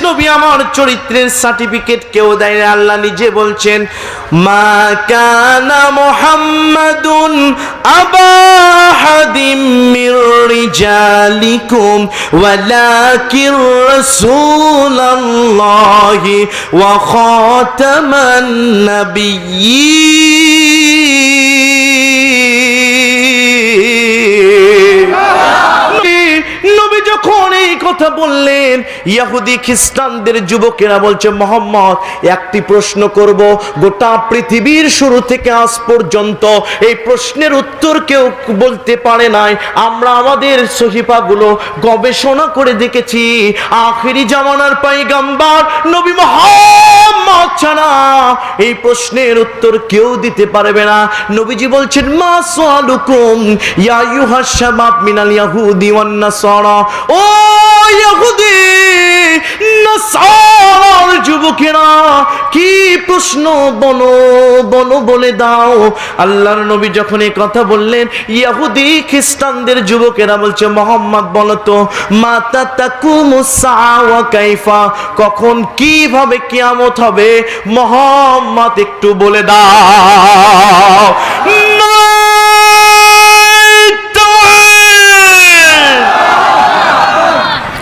নবী আমার চরিত্রের সার্টিফিকেট কেউ দেয় না, আল্লাহ নিজে বলছেন মা কানা মুহাম্মাদুন আবা আহাদিম মির রিজালিকুম ওয়ালাকিন রাসূলুল্লাহি ওয়া খাতামান নাবিয়্যিন। নবী যখন এই কথা বললেন, ইহুদি খ্রিস্টানদের যুবকেরা বলছে মুহাম্মদ একটি প্রশ্ন করব, গোটা পৃথিবীর শুরু থেকে আজ পর্যন্ত এই প্রশ্নের উত্তর কেউ বলতে পারে নাই। আমরা আমাদের সহিফাগুলো গবেষণা করে দেখেছি, আখিরি জামানার পয়গম্বর নবী মুহাম্মদ ছাড়া এই প্রশ্নের উত্তর কেউ দিতে পারবে না। নবীজি বলছেন মা সালুকুম ইয়া আইয়ুহাশ শাবাব মিনাল ইয়াহুদি ওয়ান নাসারা, ও ইহুদি নাসারার যুবকেরা কি প্রশ্ন বলো বলে দাও। আল্লাহর নবী যখন এই কথা বললেন, ইহুদি খ্রিস্টানদের যুবকেরা বলছে মুহাম্মদ বলো তো মাতা তাকুমুস সাআ ওয়া কাইফা, কখন কিভাবে কিয়ামত হবে মুহাম্মদ একটু বলে দাও।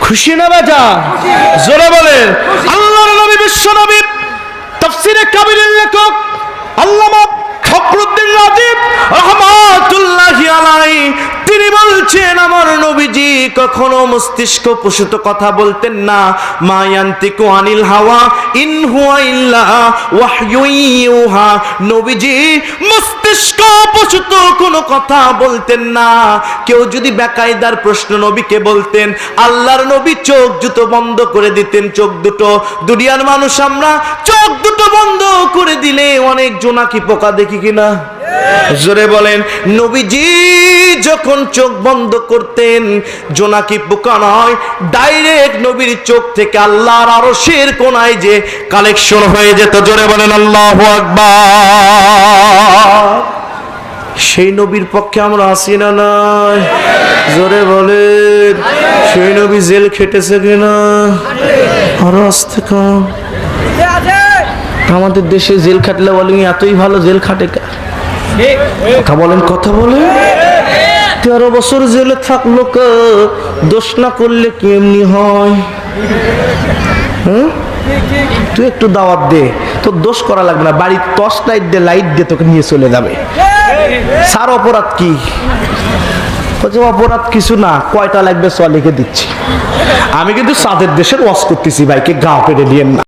খুশি না বাজা? জোরে বলেন। আল্লাহর নবী বিশ্ব নবী তাফসীরে কাবীরের লেখক আল্লামা ফখরুদ্দীন রাজীব রাহমাতুল্লাহি আলাইহি তিনি বলছেন আমার নবীজি কখনো মস্তিষ্ক প্রসূত কথা বলতেন না। মা ইয়ান্তিকু আনিল হাওয়া ইন হুয়া ইল্লা ওয়াহয়ুন ইউহা, নবীজি মস্তিষ্ক প্রসূত কোনো কথা বলতেন না। কেউ যদি বেকায়দার প্রশ্ন নবীকে বলতেন, আল্লাহর নবী চোখ দুটো বন্ধ করে দিতেন। চোখ দুটো, দুনিয়ার মানুষ আমরা চোখ দুটো বন্ধ করে দিলে অনেক জোনাকি পোকা দেখি কিনা? জোরে বলেন। নবীজি যখন চোখ বন্ধ করতেন, জোনাকি পোকা নয়, ডাইরেক্ট নবীর চোখ থেকে আল্লাহর আরশের কোণায় যে কালেকশন হয়ে যেত। জোরে বলেন আল্লাহু আকবার। সেই নবীর পক্ষে আমরা আসি না নাই? জোরে বলেন। সেই নবী জেল খেটেছে কিনা? আরো আসতে কম। আমাদের দেশে জেল খাটলে বলেন এতই ভালো, জেল খাটে কথা বলেন, কথা বলেন। 13 বছর জেলে থাকলো, দোষ না করলে কেমনি হয়? তুই একটু দাওয়াত দে, তোর দোষ করা লাগবে না, বাড়ির টর্চ লাইট দে, লাইট দে, তোকে নিয়ে চলে যাবে। স্যার অপরাধ কি? অপরাধ কিছু না, কয়টা লাগবে চ লিখে দিচ্ছি। আমি কিন্তু সাদের দেশের ওয়াজ করতেছি, ভাইকে গা পেড়ে দিয়েন না।